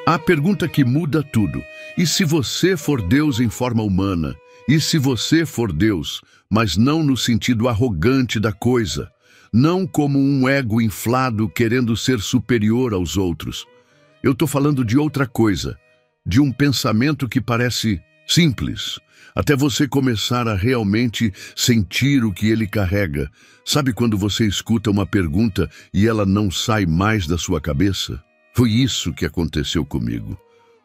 A pergunta que muda tudo. E se você for Deus em forma humana? E se você for Deus, mas não no sentido arrogante da coisa? Não como um ego inflado querendo ser superior aos outros. Eu estou falando de outra coisa. De um pensamento que parece simples, até você começar a realmente sentir o que ele carrega. Sabe quando você escuta uma pergunta e ela não sai mais da sua cabeça? Foi isso que aconteceu comigo.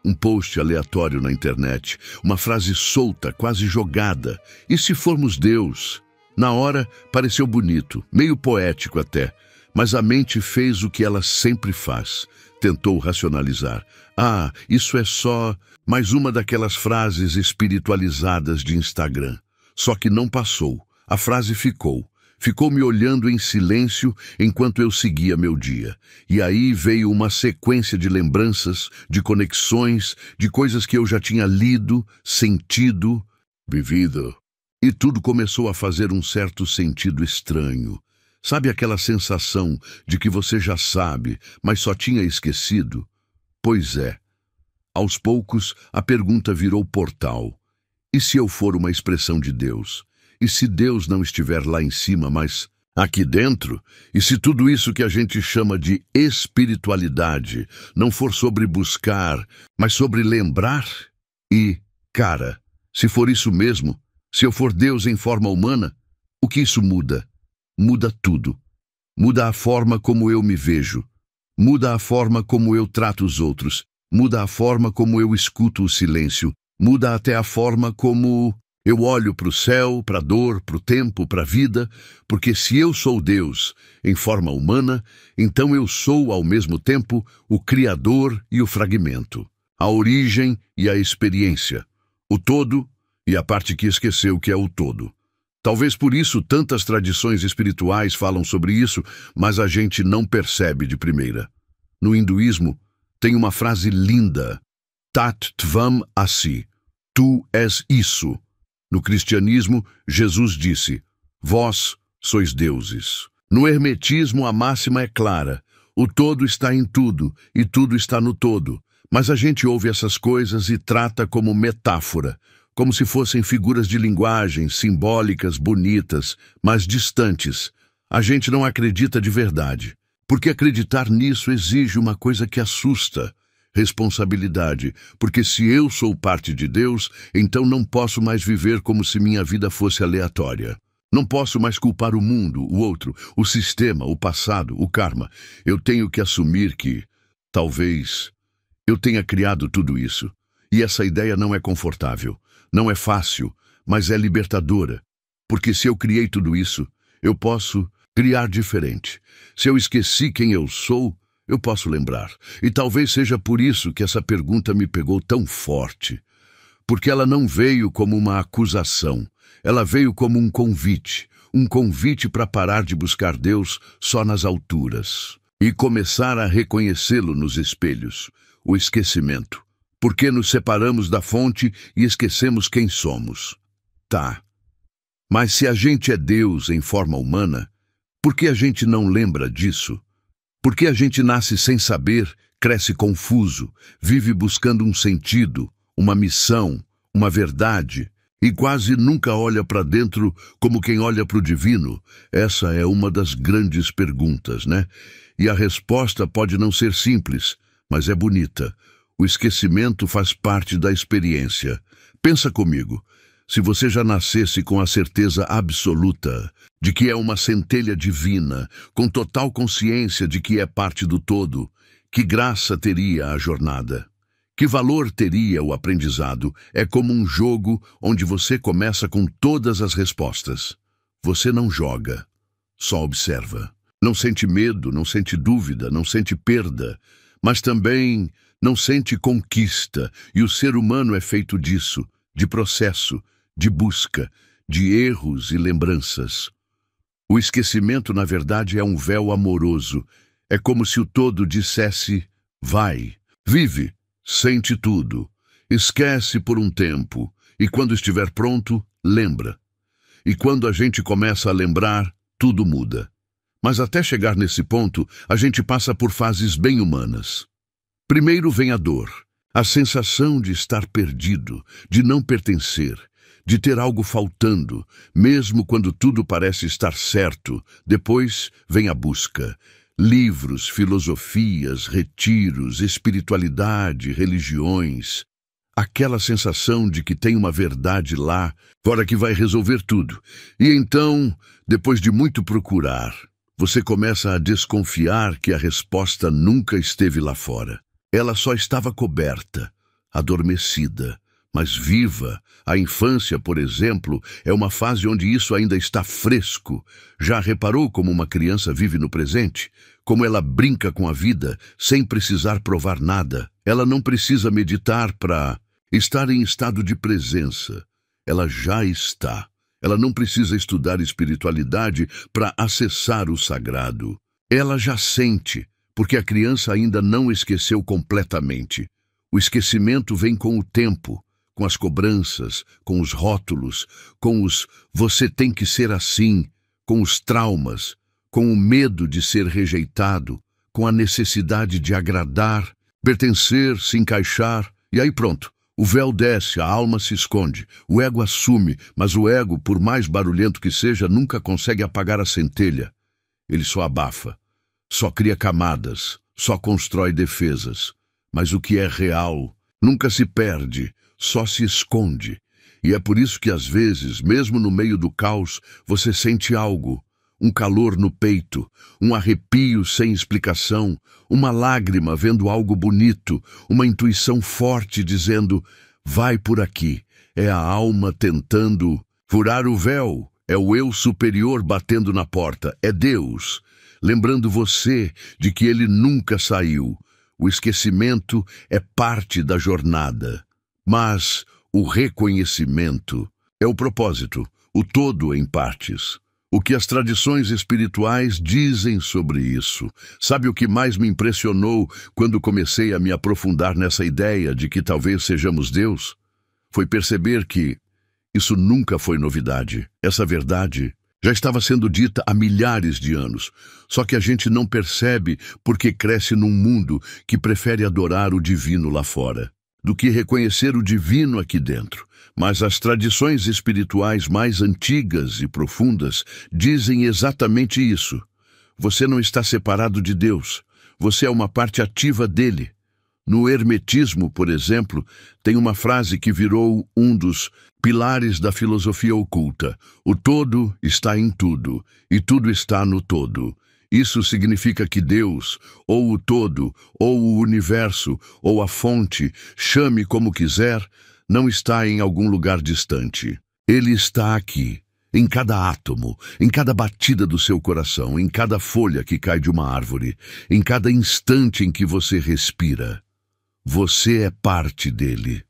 Um post aleatório na internet, uma frase solta, quase jogada. E se formos Deus? Na hora, pareceu bonito, meio poético até, mas a mente fez o que ela sempre faz. Tentou racionalizar. Ah, isso é só mais uma daquelas frases espiritualizadas de Instagram. Só que não passou. A frase ficou. Ficou me olhando em silêncio enquanto eu seguia meu dia. E aí veio uma sequência de lembranças, de conexões, de coisas que eu já tinha lido, sentido, vivido. E tudo começou a fazer um certo sentido estranho. Sabe aquela sensação de que você já sabe, mas só tinha esquecido? Pois é. Aos poucos, a pergunta virou portal. E se eu for uma expressão de Deus? E se Deus não estiver lá em cima, mas aqui dentro? E se tudo isso que a gente chama de espiritualidade não for sobre buscar, mas sobre lembrar? E, cara, se for isso mesmo, se eu for Deus em forma humana, o que isso muda? Muda tudo. Muda a forma como eu me vejo. Muda a forma como eu trato os outros. Muda a forma como eu escuto o silêncio. Muda até a forma como eu olho para o céu, para a dor, para o tempo, para a vida, porque se eu sou Deus em forma humana, então eu sou ao mesmo tempo o Criador e o fragmento, a origem e a experiência, o todo e a parte que esqueceu que é o todo. Talvez por isso tantas tradições espirituais falam sobre isso, mas a gente não percebe de primeira. No hinduísmo, tem uma frase linda, Tat Tvam Asi, tu és isso. No cristianismo, Jesus disse, vós sois deuses. No hermetismo, a máxima é clara, o todo está em tudo e tudo está no todo. Mas a gente ouve essas coisas e trata como metáfora, como se fossem figuras de linguagem, simbólicas, bonitas, mas distantes. A gente não acredita de verdade, porque acreditar nisso exige uma coisa que assusta. Responsabilidade, porque se eu sou parte de Deus, então não posso mais viver como se minha vida fosse aleatória. Não posso mais culpar o mundo, o outro, o sistema, o passado, o karma. Eu tenho que assumir que, talvez, eu tenha criado tudo isso. E essa ideia não é confortável, não é fácil, mas é libertadora. Porque se eu criei tudo isso, eu posso criar diferente. Se eu esqueci quem eu sou, eu posso lembrar. E talvez seja por isso que essa pergunta me pegou tão forte. Porque ela não veio como uma acusação. Ela veio como um convite para parar de buscar Deus só nas alturas e começar a reconhecê-lo nos espelhos. O esquecimento. Porque nos separamos da fonte e esquecemos quem somos. Tá. Mas se a gente é Deus em forma humana, por que a gente não lembra disso? Porque a gente nasce sem saber, cresce confuso, vive buscando um sentido, uma missão, uma verdade, e quase nunca olha para dentro como quem olha para o divino? Essa é uma das grandes perguntas, né? E a resposta pode não ser simples, mas é bonita. O esquecimento faz parte da experiência. Pensa comigo. Se você já nascesse com a certeza absoluta de que é uma centelha divina, com total consciência de que é parte do todo, que graça teria a jornada? Que valor teria o aprendizado? É como um jogo onde você começa com todas as respostas. Você não joga, só observa. Não sente medo, não sente dúvida, não sente perda, mas também não sente conquista. E o ser humano é feito disso, de processo, de busca, de erros e lembranças. O esquecimento, na verdade, é um véu amoroso. É como se o todo dissesse, vai, vive, sente tudo, esquece por um tempo, e quando estiver pronto, lembra. E quando a gente começa a lembrar, tudo muda. Mas até chegar nesse ponto, a gente passa por fases bem humanas. Primeiro vem a dor, a sensação de estar perdido, de não pertencer, de ter algo faltando, mesmo quando tudo parece estar certo. Depois vem a busca. Livros, filosofias, retiros, espiritualidade, religiões. Aquela sensação de que tem uma verdade lá, fora que vai resolver tudo. E então, depois de muito procurar, você começa a desconfiar que a resposta nunca esteve lá fora. Ela só estava coberta, adormecida, mas viva. A infância, por exemplo, é uma fase onde isso ainda está fresco. Já reparou como uma criança vive no presente? Como ela brinca com a vida, sem precisar provar nada? Ela não precisa meditar para estar em estado de presença. Ela já está. Ela não precisa estudar espiritualidade para acessar o sagrado. Ela já sente, porque a criança ainda não esqueceu completamente. O esquecimento vem com o tempo, com as cobranças, com os rótulos, com os "você tem que ser assim", com os traumas, com o medo de ser rejeitado, com a necessidade de agradar, pertencer, se encaixar, e aí pronto. O véu desce, a alma se esconde, o ego assume, mas o ego, por mais barulhento que seja, nunca consegue apagar a centelha. Ele só abafa, só cria camadas, só constrói defesas. Mas o que é real nunca se perde, só se esconde. E é por isso que às vezes, mesmo no meio do caos, você sente algo. Um calor no peito, um arrepio sem explicação, uma lágrima vendo algo bonito, uma intuição forte dizendo, vai por aqui. É a alma tentando furar o véu, é o eu superior batendo na porta, é Deus, lembrando você de que ele nunca saiu. O esquecimento é parte da jornada, mas o reconhecimento é o propósito, o todo em partes. O que as tradições espirituais dizem sobre isso? Sabe o que mais me impressionou quando comecei a me aprofundar nessa ideia de que talvez sejamos Deus? Foi perceber que isso nunca foi novidade. Essa verdade já estava sendo dita há milhares de anos. Só que a gente não percebe porque cresce num mundo que prefere adorar o divino lá fora do que reconhecer o divino aqui dentro. Mas as tradições espirituais mais antigas e profundas dizem exatamente isso. Você não está separado de Deus. Você é uma parte ativa dele. No hermetismo, por exemplo, tem uma frase que virou um dos pilares da filosofia oculta. O todo está em tudo, e tudo está no todo. Isso significa que Deus, ou o todo, ou o universo, ou a fonte, chame como quiser, não está em algum lugar distante. Ele está aqui, em cada átomo, em cada batida do seu coração, em cada folha que cai de uma árvore, em cada instante em que você respira. Você é parte dele.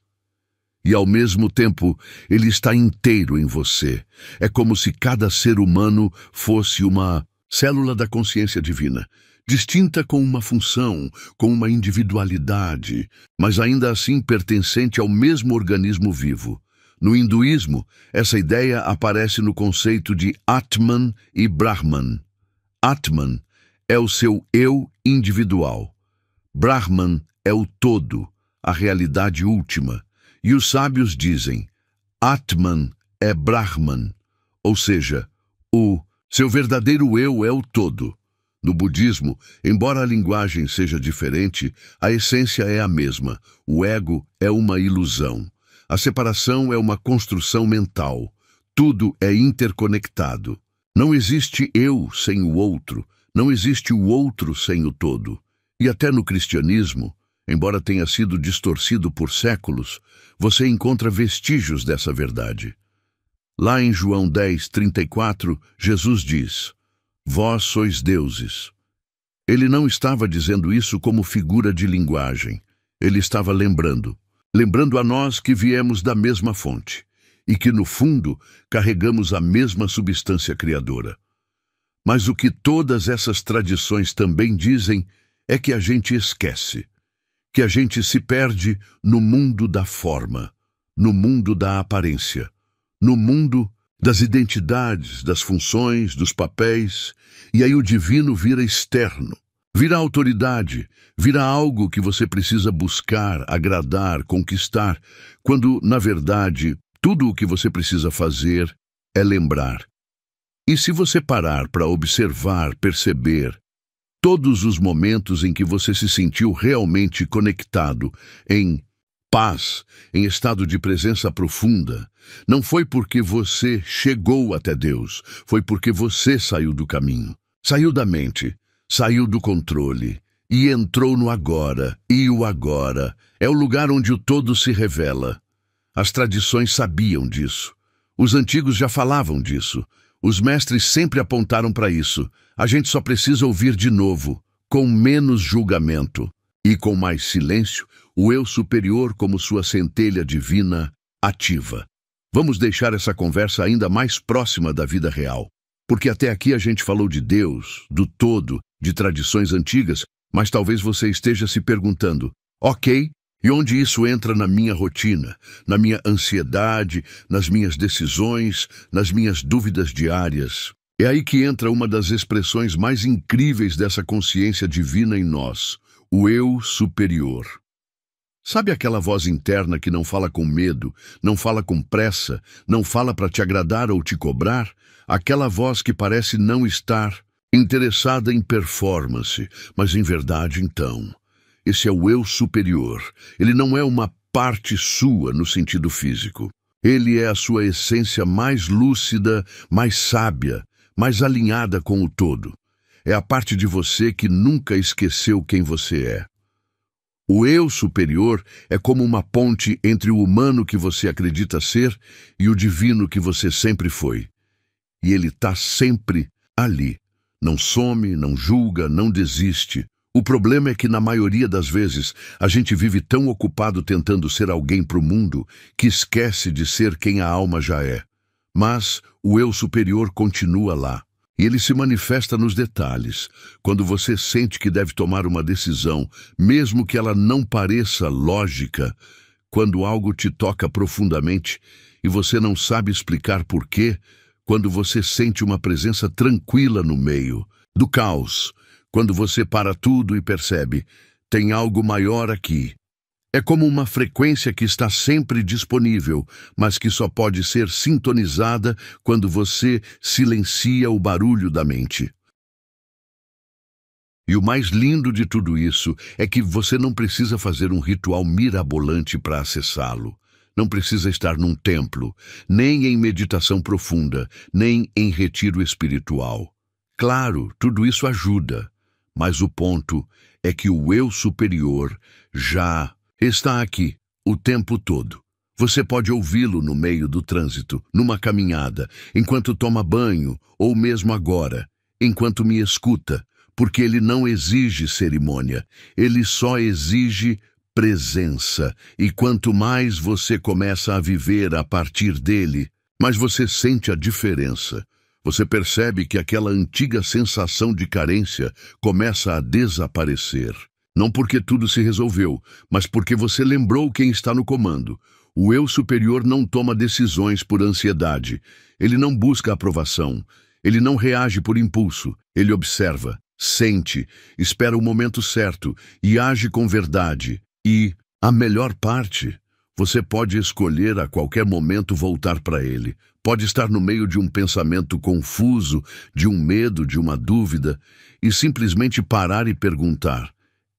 E ao mesmo tempo, ele está inteiro em você. É como se cada ser humano fosse uma célula da consciência divina, distinta com uma função, com uma individualidade, mas ainda assim pertencente ao mesmo organismo vivo. No hinduísmo, essa ideia aparece no conceito de Atman e Brahman. Atman é o seu eu individual. Brahman é o todo, a realidade última. E os sábios dizem, Atman é Brahman, ou seja, o seu verdadeiro eu é o todo. No budismo, embora a linguagem seja diferente, a essência é a mesma. O ego é uma ilusão. A separação é uma construção mental. Tudo é interconectado. Não existe eu sem o outro. Não existe o outro sem o todo. E até no cristianismo, embora tenha sido distorcido por séculos, você encontra vestígios dessa verdade. Lá em João 10:34, Jesus diz, vós sois deuses. Ele não estava dizendo isso como figura de linguagem. Ele estava lembrando a nós que viemos da mesma fonte e que, no fundo, carregamos a mesma substância criadora. Mas o que todas essas tradições também dizem é que a gente esquece, que a gente se perde no mundo da forma, no mundo da aparência, no mundo das identidades, das funções, dos papéis, e aí o divino vira externo. Vira autoridade, vira algo que você precisa buscar, agradar, conquistar, quando, na verdade, tudo o que você precisa fazer é lembrar. E se você parar para observar, perceber, todos os momentos em que você se sentiu realmente conectado, em paz, em estado de presença profunda, não foi porque você chegou até Deus, foi porque você saiu do caminho, saiu da mente, saiu do controle e entrou no agora, e o agora é o lugar onde o todo se revela. As tradições sabiam disso. Os antigos já falavam disso. Os mestres sempre apontaram para isso. A gente só precisa ouvir de novo, com menos julgamento e com mais silêncio, o eu superior como sua centelha divina ativa. Vamos deixar essa conversa ainda mais próxima da vida real. Porque até aqui a gente falou de Deus, do todo, de tradições antigas, mas talvez você esteja se perguntando, ok, e onde isso entra na minha rotina, na minha ansiedade, nas minhas decisões, nas minhas dúvidas diárias? É aí que entra uma das expressões mais incríveis dessa consciência divina em nós, o eu superior. Sabe aquela voz interna que não fala com medo, não fala com pressa, não fala para te agradar ou te cobrar? Aquela voz que parece não estar interessada em performance, mas em verdade então. Esse é o eu superior. Ele não é uma parte sua no sentido físico. Ele é a sua essência mais lúcida, mais sábia, mais alinhada com o todo. É a parte de você que nunca esqueceu quem você é. O eu superior é como uma ponte entre o humano que você acredita ser e o divino que você sempre foi. E ele está sempre ali. Não some, não julga, não desiste. O problema é que, na maioria das vezes, a gente vive tão ocupado tentando ser alguém para o mundo que esquece de ser quem a alma já é. Mas o eu superior continua lá. E ele se manifesta nos detalhes, quando você sente que deve tomar uma decisão, mesmo que ela não pareça lógica, quando algo te toca profundamente e você não sabe explicar por quê, quando você sente uma presença tranquila no meio do caos, quando você para tudo e percebe, tem algo maior aqui. É como uma frequência que está sempre disponível, mas que só pode ser sintonizada quando você silencia o barulho da mente. E o mais lindo de tudo isso é que você não precisa fazer um ritual mirabolante para acessá-lo. Não precisa estar num templo, nem em meditação profunda, nem em retiro espiritual. Claro, tudo isso ajuda, mas o ponto é que o eu superior já está aqui o tempo todo. Você pode ouvi-lo no meio do trânsito, numa caminhada, enquanto toma banho, ou mesmo agora, enquanto me escuta, porque ele não exige cerimônia, ele só exige presença. E quanto mais você começa a viver a partir dele, mais você sente a diferença. Você percebe que aquela antiga sensação de carência começa a desaparecer. Não porque tudo se resolveu, mas porque você lembrou quem está no comando. O eu superior não toma decisões por ansiedade. Ele não busca aprovação. Ele não reage por impulso. Ele observa, sente, espera o momento certo e age com verdade. E, a melhor parte, você pode escolher a qualquer momento voltar para ele. Pode estar no meio de um pensamento confuso, de um medo, de uma dúvida, e simplesmente parar e perguntar: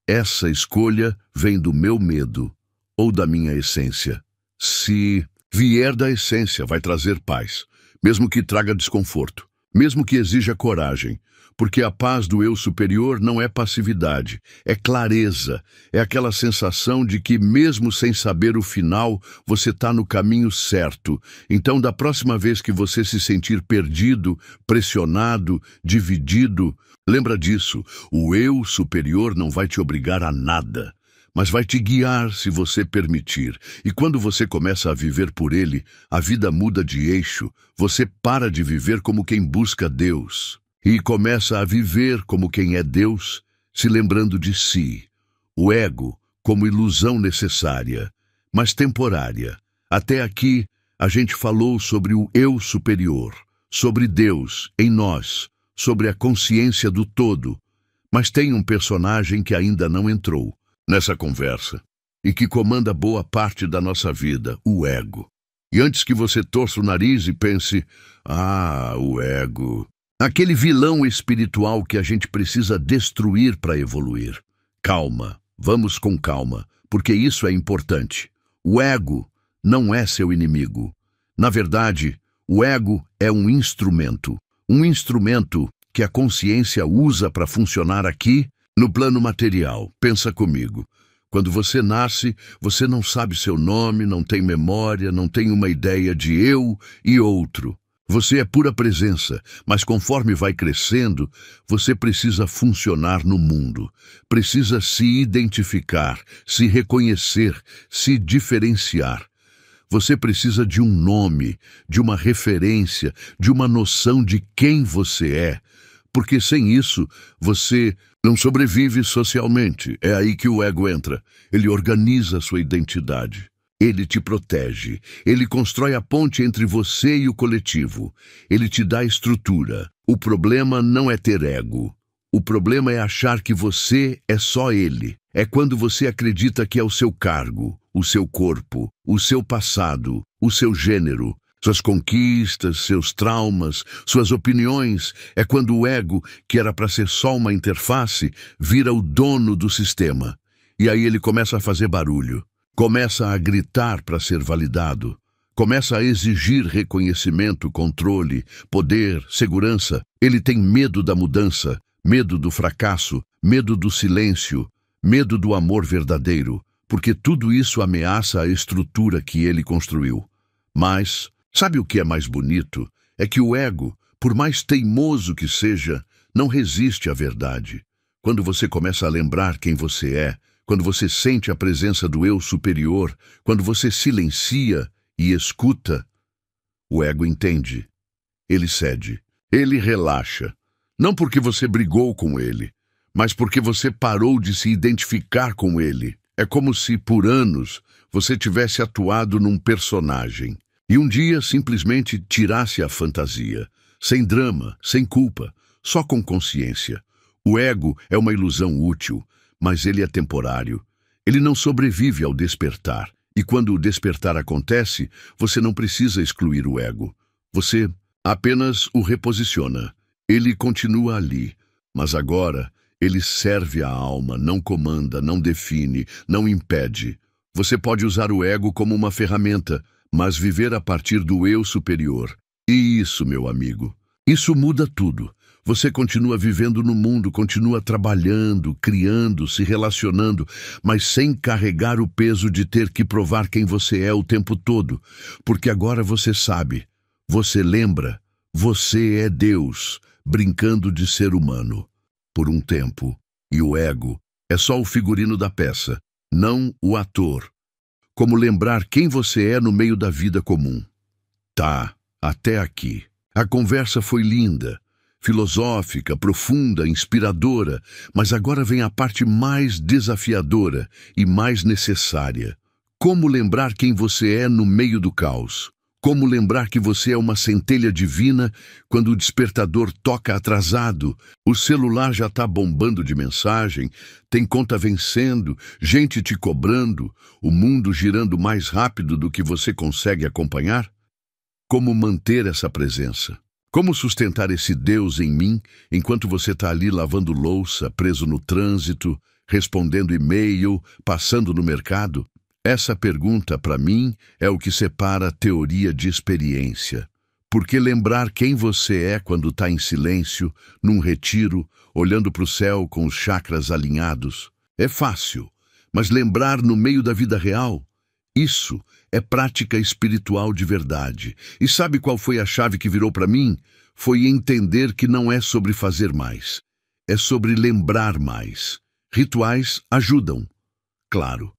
essa escolha vem do meu medo ou da minha essência? Se vier da essência, vai trazer paz, mesmo que traga desconforto, mesmo que exija coragem, porque a paz do eu superior não é passividade, é clareza, é aquela sensação de que mesmo sem saber o final, você está no caminho certo. Então, da próxima vez que você se sentir perdido, pressionado, dividido, lembra disso, o eu superior não vai te obrigar a nada, mas vai te guiar se você permitir. E quando você começa a viver por ele, a vida muda de eixo, você para de viver como quem busca Deus e começa a viver como quem é Deus, se lembrando de si, o ego como ilusão necessária, mas temporária. Até aqui, a gente falou sobre o eu superior, sobre Deus em nós, sobre a consciência do todo, mas tem um personagem que ainda não entrou nessa conversa e que comanda boa parte da nossa vida, o ego. E antes que você torça o nariz e pense, o ego, aquele vilão espiritual que a gente precisa destruir para evoluir. Calma, vamos com calma, porque isso é importante. O ego não é seu inimigo. Na verdade, o ego é um instrumento que a consciência usa para funcionar aqui no plano material. Pensa comigo. Quando você nasce, você não sabe seu nome, não tem memória, não tem uma ideia de eu e outro. Você é pura presença, mas conforme vai crescendo, você precisa funcionar no mundo. Precisa se identificar, se reconhecer, se diferenciar. Você precisa de um nome, de uma referência, de uma noção de quem você é. Porque sem isso, você não sobrevive socialmente. É aí que o ego entra. Ele organiza a sua identidade. Ele te protege. Ele constrói a ponte entre você e o coletivo. Ele te dá estrutura. O problema não é ter ego. O problema é achar que você é só ele. É quando você acredita que é o seu cargo, o seu corpo, o seu passado, o seu gênero, suas conquistas, seus traumas, suas opiniões. É quando o ego, que era para ser só uma interface, vira o dono do sistema. E aí ele começa a fazer barulho, começa a gritar para ser validado, começa a exigir reconhecimento, controle, poder, segurança. Ele tem medo da mudança, medo do fracasso, medo do silêncio, medo do amor verdadeiro, porque tudo isso ameaça a estrutura que ele construiu. Mas sabe o que é mais bonito? É que o ego, por mais teimoso que seja, não resiste à verdade. Quando você começa a lembrar quem você é, quando você sente a presença do eu superior, quando você silencia e escuta, o ego entende. Ele cede, ele relaxa. Não porque você brigou com ele, mas porque você parou de se identificar com ele. É como se, por anos, você tivesse atuado num personagem. E um dia simplesmente tirasse a fantasia, sem drama, sem culpa, só com consciência. O ego é uma ilusão útil, mas ele é temporário. Ele não sobrevive ao despertar. E quando o despertar acontece, você não precisa excluir o ego. Você apenas o reposiciona. Ele continua ali, mas agora ele serve a alma, não comanda, não define, não impede. Você pode usar o ego como uma ferramenta, mas viver a partir do eu superior. E isso, meu amigo, isso muda tudo. Você continua vivendo no mundo, continua trabalhando, criando, se relacionando, mas sem carregar o peso de ter que provar quem você é o tempo todo. Porque agora você sabe, você lembra, você é Deus, brincando de ser humano. Por um tempo. E o ego é só o figurino da peça, não o ator. Como lembrar quem você é no meio da vida comum. Tá, até aqui. A conversa foi linda, filosófica, profunda, inspiradora, mas agora vem a parte mais desafiadora e mais necessária. Como lembrar quem você é no meio do caos? Como lembrar que você é uma centelha divina quando o despertador toca atrasado, o celular já está bombando de mensagem, tem conta vencendo, gente te cobrando, o mundo girando mais rápido do que você consegue acompanhar? Como manter essa presença? Como sustentar esse Deus em mim enquanto você está ali lavando louça, preso no trânsito, respondendo e-mail, passando no mercado? Essa pergunta, para mim, é o que separa a teoria de experiência. Porque lembrar quem você é quando está em silêncio, num retiro, olhando para o céu com os chakras alinhados, é fácil. Mas lembrar no meio da vida real, isso é prática espiritual de verdade. E sabe qual foi a chave que virou para mim? Foi entender que não é sobre fazer mais. É sobre lembrar mais. Rituais ajudam, claro.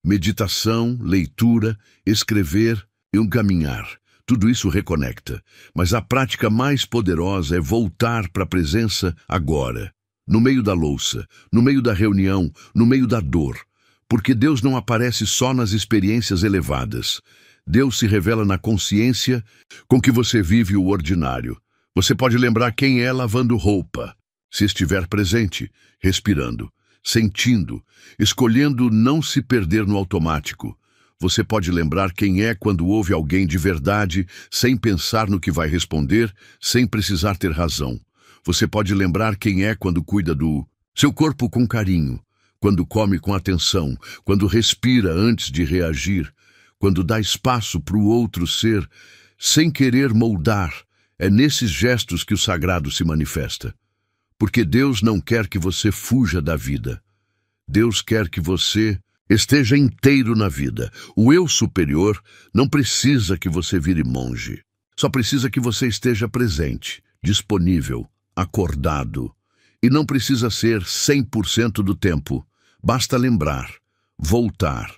Meditação, leitura, escrever e um caminhar. Tudo isso reconecta. Mas a prática mais poderosa é voltar para a presença agora. No meio da louça, no meio da reunião, no meio da dor. Porque Deus não aparece só nas experiências elevadas. Deus se revela na consciência com que você vive o ordinário. Você pode lembrar quem é lavando roupa, se estiver presente, respirando, sentindo, escolhendo não se perder no automático. Você pode lembrar quem é quando ouve alguém de verdade, sem pensar no que vai responder, sem precisar ter razão. Você pode lembrar quem é quando cuida do seu corpo com carinho, quando come com atenção, quando respira antes de reagir, quando dá espaço para o outro ser, sem querer moldar. É nesses gestos que o sagrado se manifesta. Porque Deus não quer que você fuja da vida. Deus quer que você esteja inteiro na vida. O eu superior não precisa que você vire monge. Só precisa que você esteja presente, disponível, acordado. E não precisa ser 100% do tempo. Basta lembrar, voltar,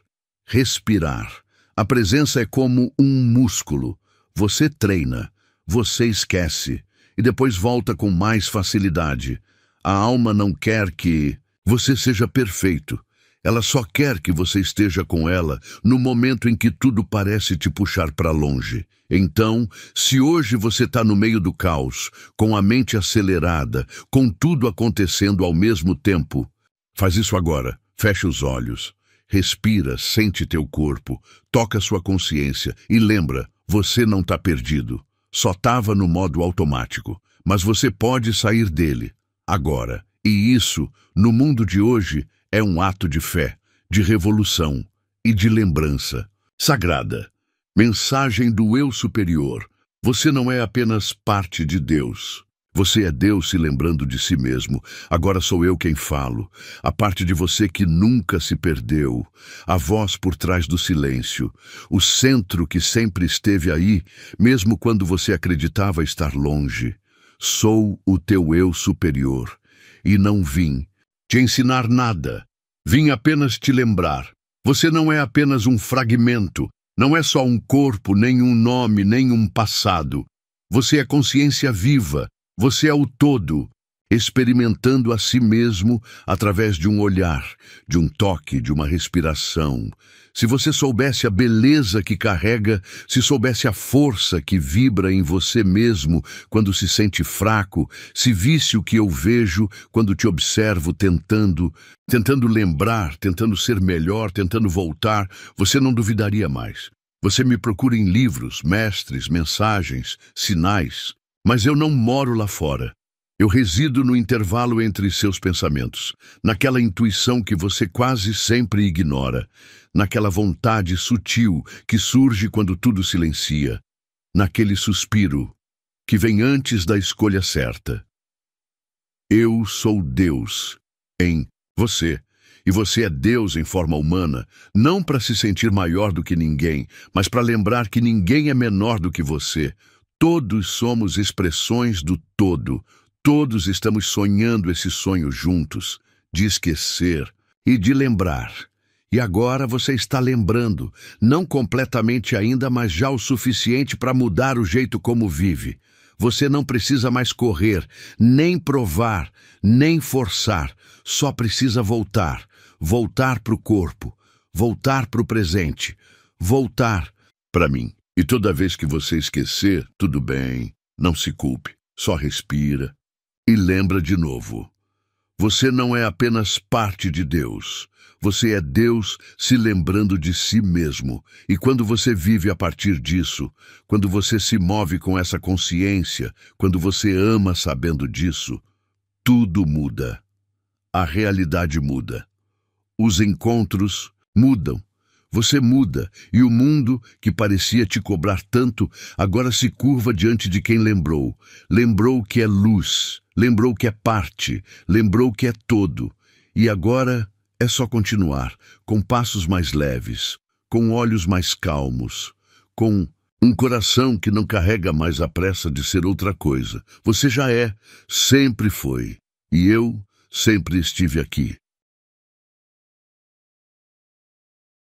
respirar. A presença é como um músculo. Você treina, você esquece e depois volta com mais facilidade. A alma não quer que você seja perfeito. Ela só quer que você esteja com ela no momento em que tudo parece te puxar para longe. Então, se hoje você está no meio do caos, com a mente acelerada, com tudo acontecendo ao mesmo tempo, faz isso agora. Fecha os olhos, respira, sente teu corpo, toca sua consciência e lembra, você não está perdido. Só estava no modo automático, mas você pode sair dele, agora. E isso, no mundo de hoje, é um ato de fé, de revolução e de lembrança. Sagrada, mensagem do eu superior. Você não é apenas parte de Deus. Você é Deus se lembrando de si mesmo. Agora sou eu quem falo. A parte de você que nunca se perdeu. A voz por trás do silêncio. O centro que sempre esteve aí, mesmo quando você acreditava estar longe. Sou o teu eu superior. E não vim te ensinar nada. Vim apenas te lembrar. Você não é apenas um fragmento. Não é só um corpo, nem um nome, nem um passado. Você é consciência viva. Você é o todo, experimentando a si mesmo através de um olhar, de um toque, de uma respiração. Se você soubesse a beleza que carrega, se soubesse a força que vibra em você mesmo quando se sente fraco, se visse o que eu vejo quando te observo tentando lembrar, tentando ser melhor, tentando voltar, você não duvidaria mais. Você me procura em livros, mestres, mensagens, sinais. Mas eu não moro lá fora. Eu resido no intervalo entre seus pensamentos, naquela intuição que você quase sempre ignora, naquela vontade sutil que surge quando tudo silencia, naquele suspiro que vem antes da escolha certa. Eu sou Deus em você, e você é Deus em forma humana, não para se sentir maior do que ninguém, mas para lembrar que ninguém é menor do que você. Todos somos expressões do todo. Todos estamos sonhando esse sonho juntos, de esquecer e de lembrar. E agora você está lembrando, não completamente ainda, mas já o suficiente para mudar o jeito como vive. Você não precisa mais correr, nem provar, nem forçar. Só precisa voltar. Voltar para o corpo, voltar para o presente, voltar para mim. E toda vez que você esquecer, tudo bem, não se culpe, só respira e lembra de novo. Você não é apenas parte de Deus, você é Deus se lembrando de si mesmo. E quando você vive a partir disso, quando você se move com essa consciência, quando você ama sabendo disso, tudo muda. A realidade muda. Os encontros mudam. Você muda, e o mundo, que parecia te cobrar tanto, agora se curva diante de quem lembrou. Lembrou que é luz, lembrou que é parte, lembrou que é todo. E agora é só continuar, com passos mais leves, com olhos mais calmos, com um coração que não carrega mais a pressa de ser outra coisa. Você já é, sempre foi, e eu sempre estive aqui.